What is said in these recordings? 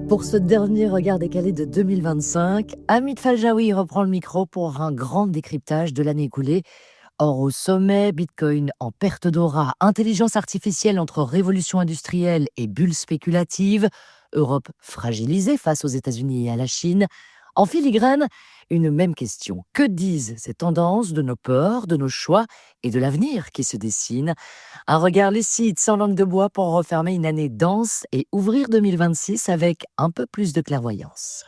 Pour ce dernier regard décalé de 2025, Hamid Faljaoui reprend le micro pour un grand décryptage de l'année écoulée. Or, au sommet, Bitcoin en perte d'aura, intelligence artificielle entre révolution industrielle et bulle spéculative, Europe fragilisée face aux États-Unis et à la Chine. En filigrane, une même question. Que disent ces tendances de nos peurs, de nos choix et de l'avenir qui se dessine? Un regard lucide, sans langue de bois, pour refermer une année dense et ouvrir 2026 avec un peu plus de clairvoyance.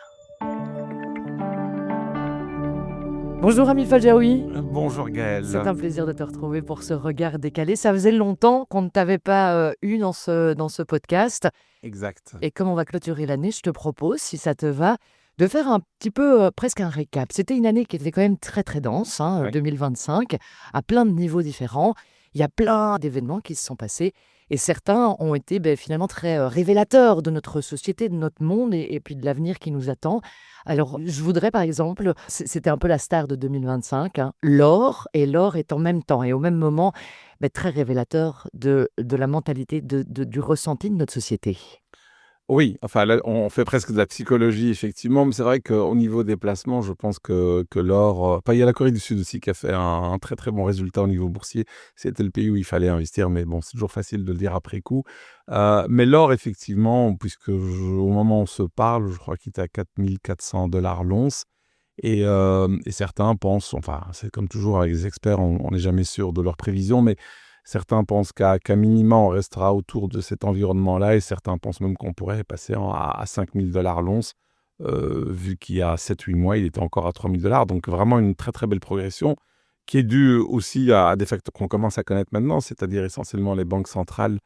Bonjour Hamid Faljaoui. Bonjour C'est Gaël. un plaisir de te retrouver pour ce regard décalé. Ça faisait longtemps qu'on ne t'avait pas eu dans ce podcast. Exact. Et comme on va clôturer l'année, je te propose, si ça te va, de faire un petit peu presque un récap. C'était une année qui était quand même très très dense, Oui. 2025, à plein de niveaux différents. Il y a plein d'événements qui se sont passés et certains ont été finalement très révélateurs de notre société, de notre monde et puis de l'avenir qui nous attend. Alors, je voudrais par exemple, c'était un peu la star de 2025, l'or, et l'or est en même temps et au même moment très révélateur de la mentalité, du ressenti de notre société. Oui, enfin là, on fait presque de la psychologie, effectivement, mais c'est vrai qu'au niveau des placements, je pense que l'or... il y a la Corée du Sud aussi qui a fait un très très bon résultat au niveau boursier. C'était le pays où il fallait investir, mais bon, c'est toujours facile de le dire après coup. Mais l'or, effectivement, puisque au moment où on se parle, je crois qu'il est à 4400 $ l'once. Et certains pensent, enfin, c'est comme toujours avec les experts, on n'est jamais sûr de leurs prévisions, mais certains pensent qu'à minima, on restera autour de cet environnement-là, et certains pensent même qu'on pourrait passer à 5000 $ l'once, vu qu'il y a 7-8 mois, il était encore à 3000 $. Donc vraiment une très très belle progression, qui est due aussi à des facteurs qu'on commence à connaître maintenant, c'est-à-dire essentiellement les banques centrales,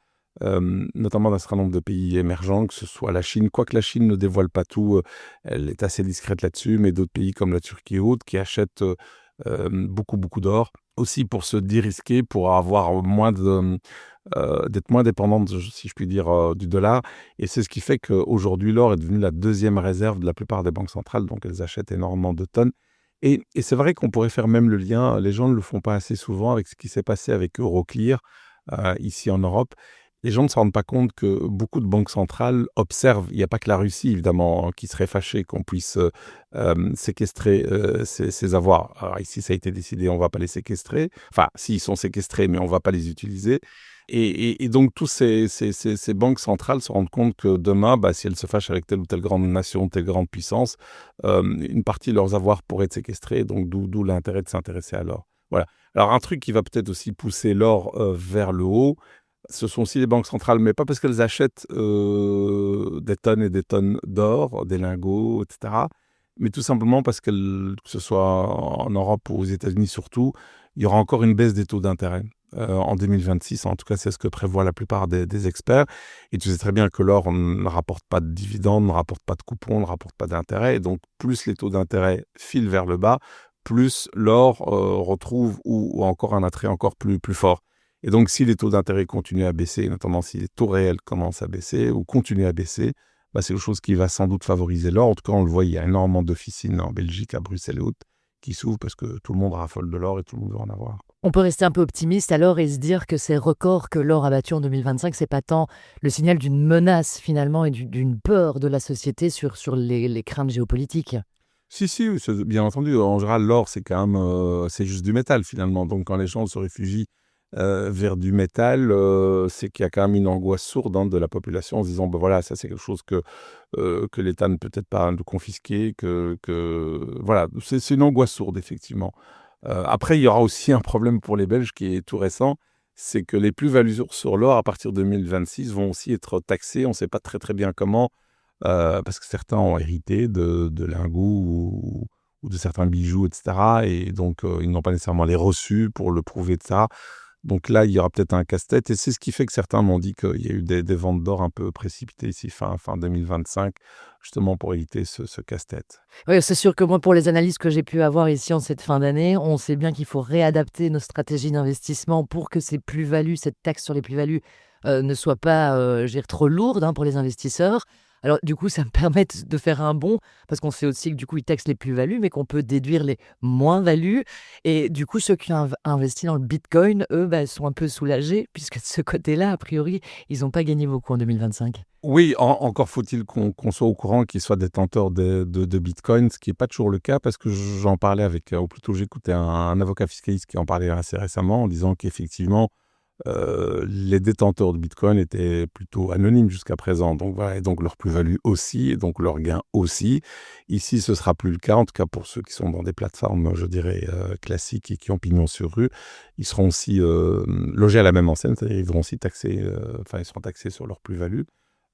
notamment d'un certain nombre de pays émergents, que ce soit la Chine, quoique la Chine ne dévoile pas tout, elle est assez discrète là-dessus, mais d'autres pays comme la Turquie et autres qui achètent beaucoup, beaucoup d'or, aussi pour se dérisquer, pour avoir d'être moins dépendante, si je puis dire, du dollar. Et c'est ce qui fait qu'aujourd'hui, l'or est devenu la deuxième réserve de la plupart des banques centrales, donc elles achètent énormément de tonnes. Et c'est vrai qu'on pourrait faire même le lien, les gens ne le font pas assez souvent, avec ce qui s'est passé avec Euroclear, ici en Europe. Les gens ne se rendent pas compte que beaucoup de banques centrales observent, il n'y a pas que la Russie évidemment qui serait fâchée qu'on puisse séquestrer ces avoirs. Alors ici ça a été décidé, on ne va pas les séquestrer, enfin s'ils sont séquestrés mais on ne va pas les utiliser. Et donc tous ces banques centrales se rendent compte que demain, si elles se fâchent avec telle ou telle grande nation, telle grande puissance, une partie de leurs avoirs pourrait être séquestrée, donc d'où l'intérêt de s'intéresser à l'or. Voilà. Alors un truc qui va peut-être aussi pousser l'or vers le haut, ce sont aussi les banques centrales, mais pas parce qu'elles achètent des tonnes et des tonnes d'or, des lingots, etc., mais tout simplement parce que ce soit en Europe ou aux États-Unis surtout, il y aura encore une baisse des taux d'intérêt en 2026. En tout cas, c'est ce que prévoient la plupart des experts. Et tu sais très bien que l'or ne rapporte pas de dividendes, ne rapporte pas de coupons, ne rapporte pas d'intérêt. Et donc, plus les taux d'intérêt filent vers le bas, plus l'or retrouve ou encore un attrait encore plus fort. Et donc, si les taux d'intérêt continuent à baisser, notamment si les taux réels commencent à baisser ou continuent à baisser, c'est quelque chose qui va sans doute favoriser l'or. En tout cas, on le voit, il y a énormément d'officines en Belgique, à Bruxelles et autres, qui s'ouvrent parce que tout le monde raffole de l'or et tout le monde veut en avoir. On peut rester un peu optimiste alors et se dire que ces records que l'or a battus en 2025, c'est pas tant le signal d'une menace finalement et d'une peur de la société sur les craintes géopolitiques. Si, bien entendu. En général, l'or, c'est quand même, c'est juste du métal finalement. Donc, quand les gens se réfugient vers du métal, c'est qu'il y a quand même une angoisse sourde de la population en se disant, voilà, ça c'est quelque chose que l'État ne peut peut-être pas nous confisquer, voilà, c'est une angoisse sourde, effectivement. Après, il y aura aussi un problème pour les Belges qui est tout récent, c'est que les plus-values sur l'or, à partir de 2026, vont aussi être taxées. On ne sait pas très très bien comment, parce que certains ont hérité de lingots ou de certains bijoux, etc. Et donc, ils n'ont pas nécessairement les reçus pour le prouver, etc. Donc là, il y aura peut-être un casse-tête. Et c'est ce qui fait que certains m'ont dit qu'il y a eu des ventes d'or un peu précipitées ici, fin 2025, justement pour éviter ce casse-tête. Oui, c'est sûr que moi, pour les analyses que j'ai pu avoir ici en cette fin d'année, on sait bien qu'il faut réadapter nos stratégies d'investissement pour que ces plus-values, cette taxe sur les plus-values, ne soit pas trop lourde pour les investisseurs. Alors du coup, ça me permet de faire un bond, parce qu'on sait aussi que du coup, ils taxent les plus-values, mais qu'on peut déduire les moins-values. Et du coup, ceux qui ont investi dans le Bitcoin, eux, bah, sont un peu soulagés, puisque de ce côté-là, a priori, ils n'ont pas gagné beaucoup en 2025. Oui, encore faut-il qu'on soit au courant qu'ils soient détenteurs de Bitcoin, ce qui n'est pas toujours le cas, parce que j'en parlais avec, ou plutôt j'écoutais un avocat fiscaliste qui en parlait assez récemment, en disant qu'effectivement, les détenteurs de Bitcoin étaient plutôt anonymes jusqu'à présent. Donc voilà, et donc leur plus-value aussi, et donc leur gain aussi. Ici, ce sera plus le cas, en tout cas pour ceux qui sont dans des plateformes, je dirais, classiques et qui ont pignon sur rue. Ils seront aussi logés à la même enseigne, c'est-à-dire ils seront taxés sur leur plus-value.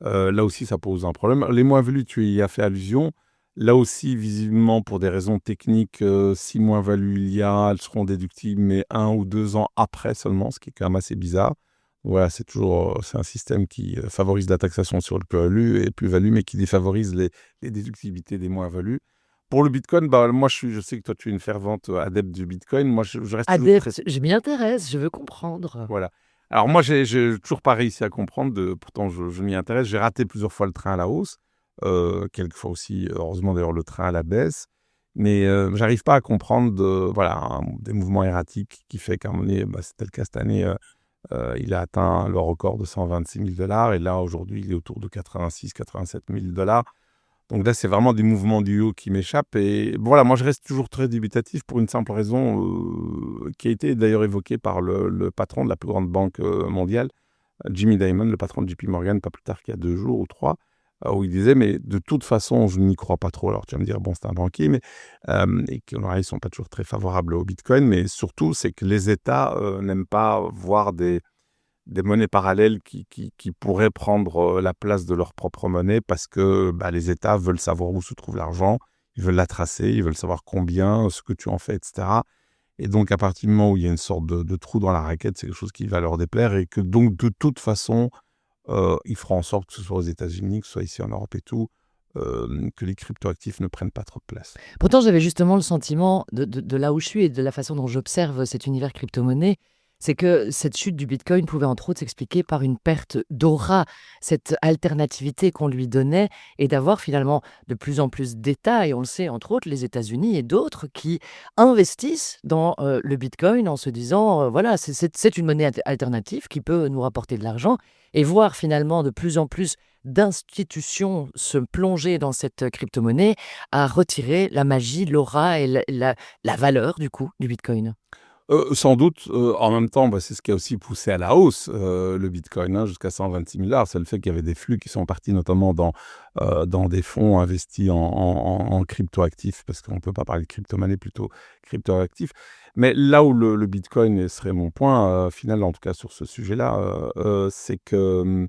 Là aussi, ça pose un problème. Les moins-values, tu y as fait allusion. Là aussi, visiblement, pour des raisons techniques, si moins-value il y a, elles seront déductibles, mais 1 ou 2 ans après seulement, ce qui est quand même assez bizarre. Voilà, c'est un système qui favorise la taxation sur le plus-value, mais qui défavorise les déductibilités des moins-values. Pour le Bitcoin, bah, moi, je sais que toi, tu es une fervente adepte du Bitcoin. Moi, je reste toujours très... Adepte, je m'y intéresse, je veux comprendre. Voilà. Alors moi, j'ai toujours pas réussi à comprendre, pourtant je m'y intéresse. J'ai raté plusieurs fois le train à la hausse, quelquefois aussi, heureusement d'ailleurs, le train à la baisse. Mais j'arrive pas à comprendre des mouvements erratiques qui fait qu'à un moment donné, c'était le cas cette année, il a atteint le record de 126 000 $ et là, aujourd'hui, il est autour de 86 87 000 $. Donc là, c'est vraiment des mouvements du haut qui m'échappent. Et voilà, moi, je reste toujours très dubitatif pour une simple raison qui a été d'ailleurs évoquée par le patron de la plus grande banque mondiale, Jimmy Dimon, le patron de JP Morgan, pas plus tard qu'il y a 2 jours ou 3, où il disait, mais de toute façon, je n'y crois pas trop. Alors tu vas me dire, bon, c'est un banquier, mais et qu'ils ne sont pas toujours très favorables au Bitcoin, mais surtout, c'est que les États n'aiment pas voir des monnaies parallèles qui pourraient prendre la place de leur propre monnaie parce que les États veulent savoir où se trouve l'argent, ils veulent la tracer, ils veulent savoir combien, ce que tu en fais, etc. Et donc, à partir du moment où il y a une sorte de trou dans la raquette, c'est quelque chose qui va leur déplaire et que donc, de toute façon, ils feront en sorte que ce soit aux États-Unis, que ce soit ici en Europe et tout, que les cryptoactifs ne prennent pas trop de place. Pourtant, j'avais justement le sentiment de là où je suis et de la façon dont j'observe cet univers crypto-monnaie, c'est que cette chute du Bitcoin pouvait entre autres s'expliquer par une perte d'aura, cette alternativité qu'on lui donnait, et d'avoir finalement de plus en plus d'États, et on le sait, entre autres les États-Unis et d'autres, qui investissent dans le Bitcoin en se disant, voilà, c'est une monnaie alternative qui peut nous rapporter de l'argent, et voir finalement de plus en plus d'institutions se plonger dans cette crypto-monnaie à retirer la magie, l'aura et la valeur du coup du Bitcoin. Sans doute, en même temps, c'est ce qui a aussi poussé à la hausse le Bitcoin, hein, jusqu'à 126 000 $. C'est le fait qu'il y avait des flux qui sont partis notamment dans des fonds investis en cryptoactifs, parce qu'on ne peut pas parler de crypto-monnaie, plutôt cryptoactifs. Mais là où le Bitcoin, et serait mon point final, en tout cas sur ce sujet-là, c'est que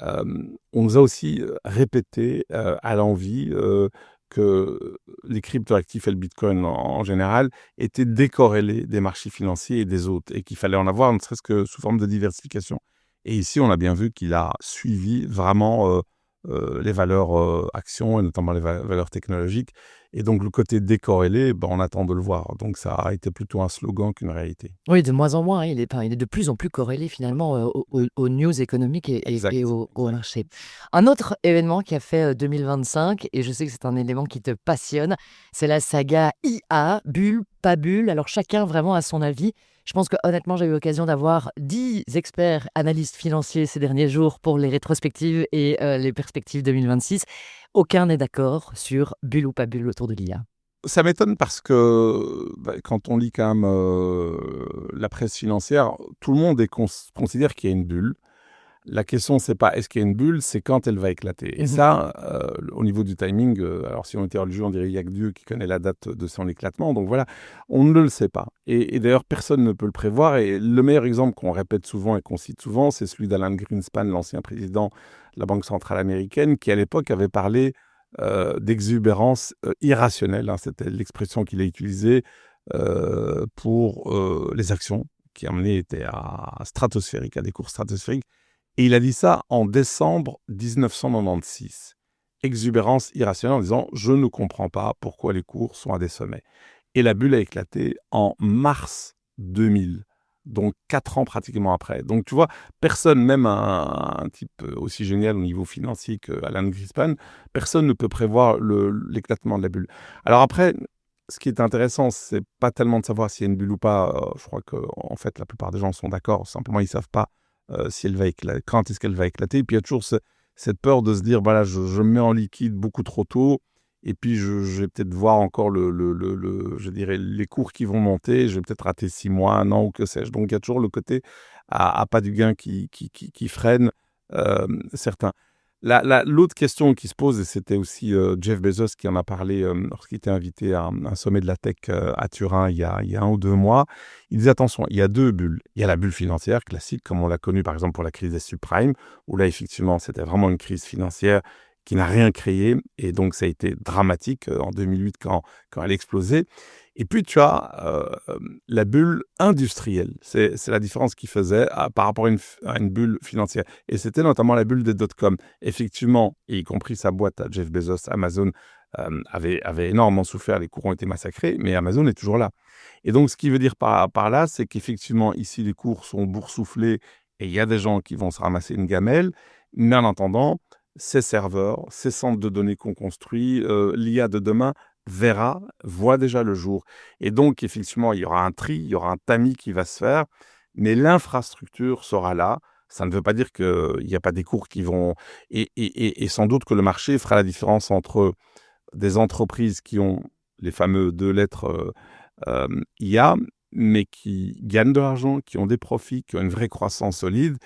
on nous a aussi répété à l'envi que les cryptoactifs et le Bitcoin en général étaient décorrélés des marchés financiers et des autres, et qu'il fallait en avoir ne serait-ce que sous forme de diversification. Et ici, on a bien vu qu'il a suivi vraiment les valeurs actions, et notamment les valeurs technologiques. Et donc, le côté décorrélé, on attend de le voir. Donc, ça a été plutôt un slogan qu'une réalité. Oui, de moins en moins, hein, il est de plus en plus corrélé finalement aux news économiques et Exact. au marché. Un autre événement qui a fait 2025, et je sais que c'est un élément qui te passionne, c'est la saga IA, bulle, pas bulle. Alors chacun vraiment a son avis. Je pense que honnêtement, j'ai eu l'occasion d'avoir 10 experts analystes financiers ces derniers jours pour les rétrospectives et les perspectives 2026. Aucun n'est d'accord sur bulle ou pas bulle autour de l'IA. Ça m'étonne parce que quand on lit quand même la presse financière, tout le monde considère qu'il y a une bulle. La question, c'est pas est-ce qu'il y a une bulle, c'est quand elle va éclater. Et ça, au niveau du timing, alors si on était religieux, on dirait il n'y a que Dieu qui connaît la date de son éclatement. Donc voilà, on ne le sait pas. Et d'ailleurs, personne ne peut le prévoir. Et le meilleur exemple qu'on répète souvent et qu'on cite souvent, c'est celui d'Alan Greenspan, l'ancien président de la Banque centrale américaine, qui à l'époque avait parlé d'exubérance irrationnelle, hein. C'était l'expression qu'il a utilisée pour les actions, qui à un moment donné étaient stratosphériques, à des cours stratosphériques. Et il a dit ça en décembre 1996. Exubérance irrationnelle, en disant « Je ne comprends pas pourquoi les cours sont à des sommets ». Et la bulle a éclaté en mars 2000. donc 4 ans pratiquement après. Donc tu vois, personne, même un type aussi génial au niveau financier qu'Alan Greenspan, personne ne peut prévoir l'éclatement de la bulle. Alors après, ce qui est intéressant, c'est pas tellement de savoir s'il y a une bulle ou pas. Je crois que en fait, la plupart des gens sont d'accord. Simplement, ils savent pas si elle va éclater, quand est-ce qu'elle va éclater. Et puis il y a toujours cette peur de se dire, voilà, je me mets en liquide beaucoup trop tôt. Et puis, je vais peut-être voir encore je dirais, les cours qui vont monter. Je vais peut-être rater 6 mois, 1 an ou que sais-je. Donc, il y a toujours le côté à pas du gain qui freine certains. L'autre question qui se pose, et c'était aussi Jeff Bezos qui en a parlé lorsqu'il était invité à un sommet de la tech à Turin il y a 1 ou 2 mois. Il disait attention, il y a 2 bulles. Il y a la bulle financière classique, comme on l'a connue par exemple pour la crise des subprimes, où là effectivement c'était vraiment une crise financière qui n'a rien créé, et donc ça a été dramatique en 2008 quand elle a explosé. Et puis tu as la bulle industrielle. C'est la différence qu'il faisait par rapport à une bulle financière. Et c'était notamment la bulle des dot-com. Effectivement, y compris sa boîte à Jeff Bezos, Amazon, avait énormément souffert, les cours ont été massacrés, mais Amazon est toujours là. Et donc, ce qui veut dire par là, c'est qu'effectivement, ici, les cours sont boursouflés et il y a des gens qui vont se ramasser une gamelle. Mais en attendant, ces serveurs, ces centres de données qu'on construit, l'IA de demain voit déjà le jour. Et donc, effectivement, il y aura un tri, il y aura un tamis qui va se faire, mais l'infrastructure sera là. Ça ne veut pas dire qu'il n'y a pas des cours qui vont... Et sans doute que le marché fera la différence entre des entreprises qui ont les fameux 2 lettres IA, mais qui gagnent de l'argent, qui ont des profits, qui ont une vraie croissance solide,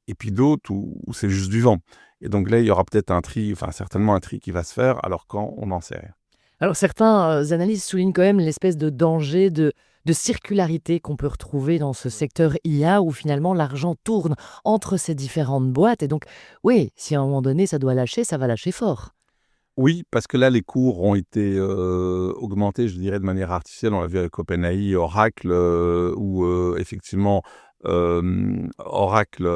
et puis d'autres où c'est juste du vent. Et donc là, il y aura peut-être un tri, enfin certainement un tri qui va se faire, alors quand on n'en sait rien. Alors certains analystes soulignent quand même l'espèce de danger de circularité qu'on peut retrouver dans ce secteur IA où finalement l'argent tourne entre ces différentes boîtes. Et donc, oui, si à un moment donné ça doit lâcher, ça va lâcher fort. Oui, parce que là, les cours ont été augmentés, je dirais, de manière artificielle. On l'a vu avec OpenAI, Oracle, où effectivement, Oracle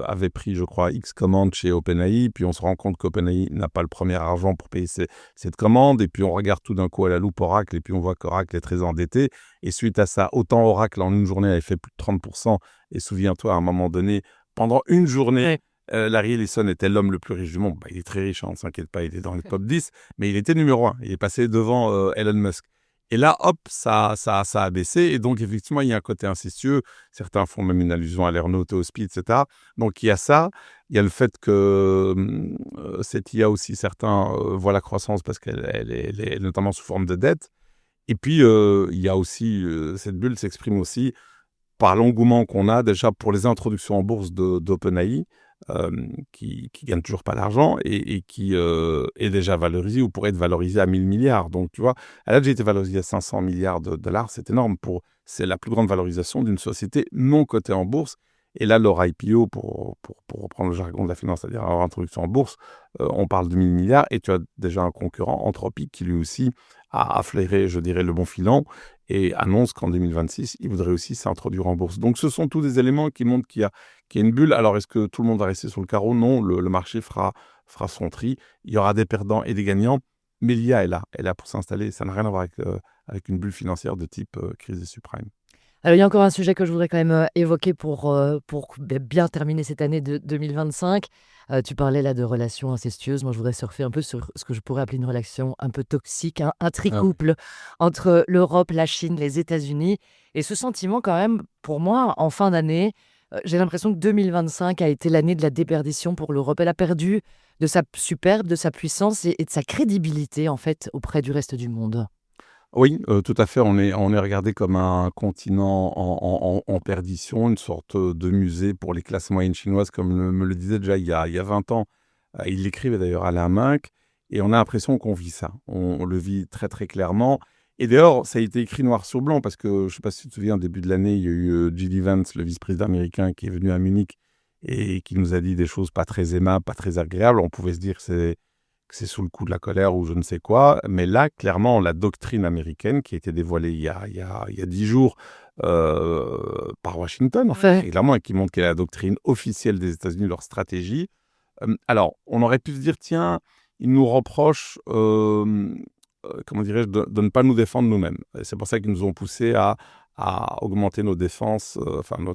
avait pris, je crois, X commandes chez OpenAI, puis on se rend compte qu'OpenAI n'a pas le premier argent pour payer cette commande, et puis on regarde tout d'un coup à la loupe Oracle, et puis on voit qu'Oracle est très endetté. Et suite à ça, autant Oracle, en une journée, avait fait plus de 30%, et souviens-toi, à un moment donné, pendant une journée, Ouais. Larry Ellison était l'homme le plus riche du monde. Bah, il est très riche, hein, on ne s'inquiète pas, il est dans le top 10, mais il était numéro 1. Il est passé devant Elon Musk. Et là, hop, ça a baissé. Et donc, effectivement, il y a un côté incestueux. Certains font même une allusion à l'Airnaute, au speed, etc. Donc, il y a ça. Il y a le fait que cette IA aussi, certains voient la croissance parce qu'elle est notamment sous forme de dette. Et puis, il y a aussi, cette bulle s'exprime aussi par l'engouement qu'on a déjà pour les introductions en bourse d'OpenAI, qui gagne toujours pas d'argent et qui est déjà valorisé ou pourrait être valorisé à 1000 milliards. Donc, tu vois, elle a déjà été valorisée à 500 milliards de dollars. C'est énorme. C'est la plus grande valorisation d'une société non cotée en bourse. Et là, leur IPO, pour reprendre le jargon de la finance, c'est-à-dire leur introduction en bourse, on parle de 1000 milliards. Et tu as déjà un concurrent, Anthropic, qui lui aussi a flairé, je dirais, le bon filon et annonce qu'en 2026, il voudrait aussi s'introduire en bourse. Donc, ce sont tous des éléments qui montrent qu'il y a une bulle. Alors, est-ce que tout le monde va rester sur le carreau? Non, le marché fera son tri. Il y aura des perdants et des gagnants, mais l'IA est là. Elle est là pour s'installer. Ça n'a rien à voir avec une bulle financière de type crise des subprimes. Alors il y a encore un sujet que je voudrais quand même évoquer pour bien terminer cette année de 2025. Tu parlais là de relations incestueuses. Moi, je voudrais surfer un peu sur ce que je pourrais appeler une relation un peu toxique, un Ah oui. tricouple entre l'Europe, la Chine, les États-Unis. Et ce sentiment quand même, pour moi, en fin d'année, j'ai l'impression que 2025 a été l'année de la déperdition pour l'Europe. Elle a perdu de sa superbe, de sa puissance et de sa crédibilité en fait auprès du reste du monde. Oui, tout à fait. On est regardé comme un continent en perdition, une sorte de musée pour les classes moyennes chinoises, comme me le disait déjà il y a 20 ans. Il l'écrivait d'ailleurs Alain Minc, et on a l'impression qu'on vit ça. On le vit très très clairement. Et d'ailleurs, ça a été écrit noir sur blanc, parce que je ne sais pas si tu te souviens, au début de l'année, il y a eu J.D. Vance, le vice-président américain, qui est venu à Munich et qui nous a dit des choses pas très aimables, pas très agréables. On pouvait se dire que c'est sous le coup de la colère ou je ne sais quoi. Mais là, clairement, la doctrine américaine qui a été dévoilée il y a 10 jours par Washington, en fait, Ouais. et clairement, et qui montre quelle est la doctrine officielle des États-Unis, leur stratégie. Alors, on aurait pu se dire, tiens, ils nous reprochent, comment dirais-je, de ne pas nous défendre nous-mêmes. Et c'est pour ça qu'ils nous ont poussés à augmenter nos défenses, nos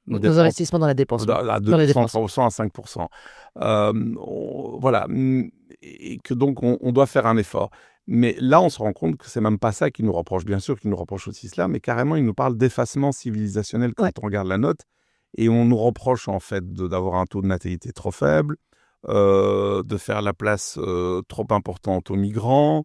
Nos investissements dans la dépense. à Dans les 2%, dépenses. 3% à 5%. Voilà. Et que donc, on doit faire un effort. Mais là, on se rend compte que c'est même pas ça qu'ils nous reprochent. Bien sûr qu'ils nous reprochent aussi cela, mais carrément, ils nous parlent d'effacement civilisationnel quand Ouais. on regarde la note. Et on nous reproche, en fait, d'avoir un taux de natalité trop faible, de faire la place trop importante aux migrants,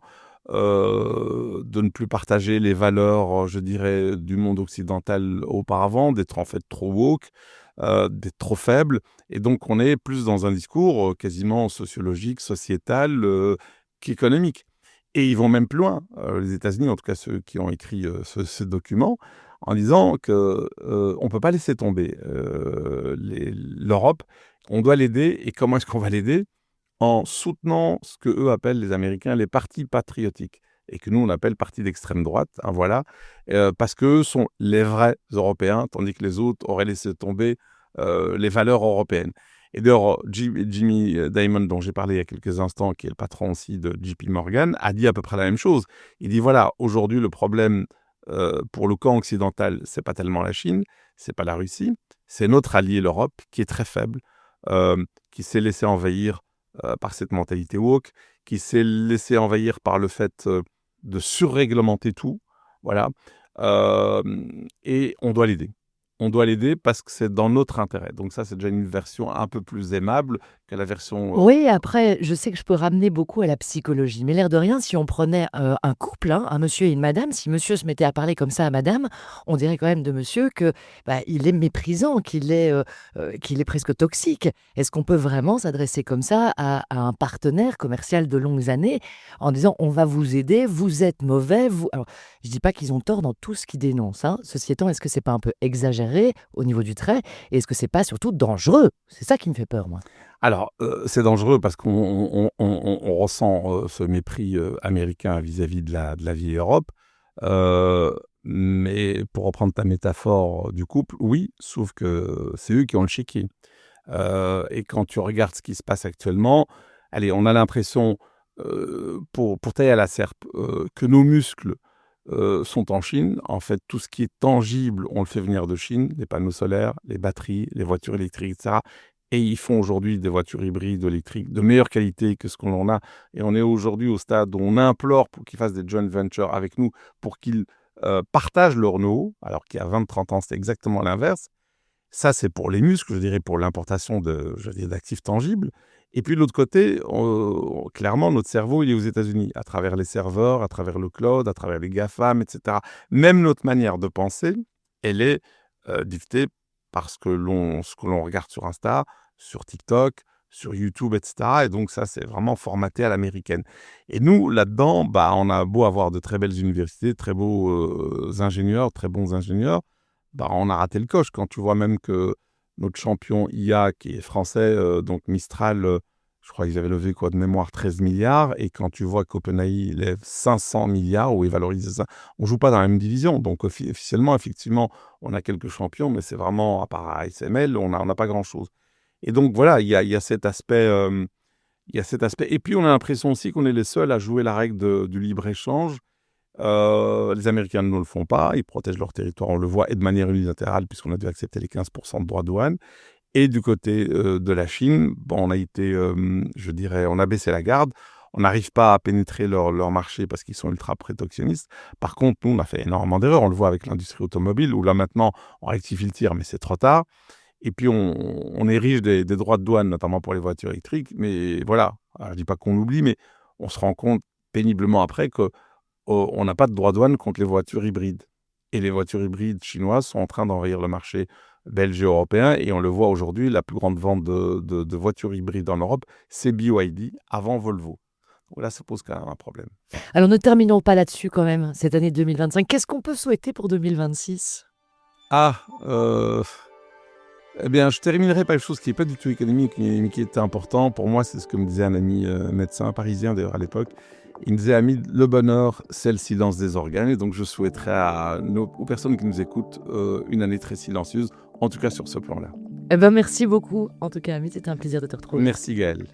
de ne plus partager les valeurs, je dirais, du monde occidental auparavant, d'être en fait trop woke, d'être trop faible. Et donc, on est plus dans un discours quasiment sociologique, sociétal, qu'économique. Et ils vont même plus loin, les États-Unis, en tout cas ceux qui ont écrit ce document, en disant que on peut pas laisser tomber l'Europe, on doit l'aider. Et comment est-ce qu'on va l'aider? En soutenant ce que eux appellent, les Américains, les partis patriotiques, et que nous on appelle partis d'extrême droite, hein, voilà, parce qu'eux sont les vrais Européens, tandis que les autres auraient laissé tomber les valeurs européennes. Et d'ailleurs, Jimmy Dimon, dont j'ai parlé il y a quelques instants, qui est le patron aussi de JP Morgan, a dit à peu près la même chose. Il dit, voilà, aujourd'hui, le problème pour le camp occidental, c'est pas tellement la Chine, c'est pas la Russie, c'est notre allié l'Europe, qui est très faible, qui s'est laissé envahir par cette mentalité woke, qui s'est laissé envahir par le fait de surréglementer tout. Voilà. Et on doit l'aider. On doit l'aider parce que c'est dans notre intérêt. Donc ça, c'est déjà une version un peu plus aimable que la version... Oui, après, je sais que je peux ramener beaucoup à la psychologie, mais l'air de rien, si on prenait un couple, hein, un monsieur et une madame, si monsieur se mettait à parler comme ça à madame, on dirait quand même de monsieur que il est méprisant, qu'il est presque toxique. Est-ce qu'on peut vraiment s'adresser comme ça à un partenaire commercial de longues années en disant on va vous aider, vous êtes mauvais, vous... Alors, je dis pas qu'ils ont tort dans tout ce qu'ils dénoncent, hein. Ceci étant, est-ce que c'est pas un peu exagéré au niveau du trait et est-ce que c'est pas surtout dangereux? C'est ça qui me fait peur, moi. Alors, c'est dangereux parce qu'on ressent ce mépris américain vis-à-vis de la vieille Europe. Mais pour reprendre ta métaphore du couple, oui, sauf que c'est eux qui ont le chéquier. Et quand tu regardes ce qui se passe actuellement, allez, on a l'impression, pour tailler à la serpe, que nos muscles sont en Chine. En fait, tout ce qui est tangible, on le fait venir de Chine, les panneaux solaires, les batteries, les voitures électriques, etc. Et ils font aujourd'hui des voitures hybrides électriques de meilleure qualité que ce qu'on en a. Et on est aujourd'hui au stade où on implore pour qu'ils fassent des joint ventures avec nous, pour qu'ils partagent leur know-how, alors qu'il y a 20-30 ans, c'était exactement l'inverse. Ça, c'est pour les muscles, je dirais, pour l'importation d'actifs tangibles. Et puis de l'autre côté, clairement, notre cerveau, il est aux États-Unis, à travers les serveurs, à travers le cloud, à travers les GAFAM, etc. Même notre manière de penser, elle est dictée par ce que l'on regarde sur Insta, sur TikTok, sur YouTube, etc. Et donc ça, c'est vraiment formaté à l'américaine. Et nous, là-dedans, on a beau avoir de très belles universités, très beaux ingénieurs, très bons ingénieurs, on a raté le coche. Quand tu vois même que notre champion IA, qui est français, donc Mistral, je crois qu'ils avaient levé quoi de mémoire 13 milliards, et quand tu vois qu'OpenAI lève 500 milliards, ou il valorise ça, on ne joue pas dans la même division. Donc officiellement, effectivement, on a quelques champions, mais c'est vraiment, à part ASML, on n'a pas grand-chose. Et donc voilà, il y a cet aspect... il y a cet aspect. Et puis on a l'impression aussi qu'on est les seuls à jouer la règle du libre-échange. Les Américains ne le font pas, ils protègent leur territoire, on le voit, et de manière unilatérale, puisqu'on a dû accepter les 15% de droits de douane. Et du côté de la Chine, on a été, je dirais, on a baissé la garde. On n'arrive pas à pénétrer leur marché parce qu'ils sont ultra protectionnistes. Par contre, nous, on a fait énormément d'erreurs. On le voit avec l'industrie automobile, où là, maintenant, on rectifie le tir, mais c'est trop tard. Et puis, on érige des droits de douane, notamment pour les voitures électriques. Mais voilà, alors, je ne dis pas qu'on l'oublie, mais on se rend compte péniblement après que on n'a pas de droit de douane contre les voitures hybrides. Et les voitures hybrides chinoises sont en train d'envahir le marché belge et européen. Et on le voit aujourd'hui, la plus grande vente de voitures hybrides en Europe, c'est BYD, avant Volvo. Donc là, ça pose quand même un problème. Alors ne terminons pas là-dessus quand même, cette année 2025. Qu'est-ce qu'on peut souhaiter pour 2026? Eh bien, je terminerai par quelque chose qui n'est pas du tout économique, mais qui est important. Pour moi, c'est ce que me disait un ami médecin parisien, d'ailleurs, à l'époque. Il me disait, Ami, le bonheur, c'est le silence des organes. Et donc, je souhaiterais aux personnes qui nous écoutent une année très silencieuse, en tout cas sur ce plan-là. Eh ben, merci beaucoup. En tout cas, Amit, c'était un plaisir de te retrouver. Merci Gaël.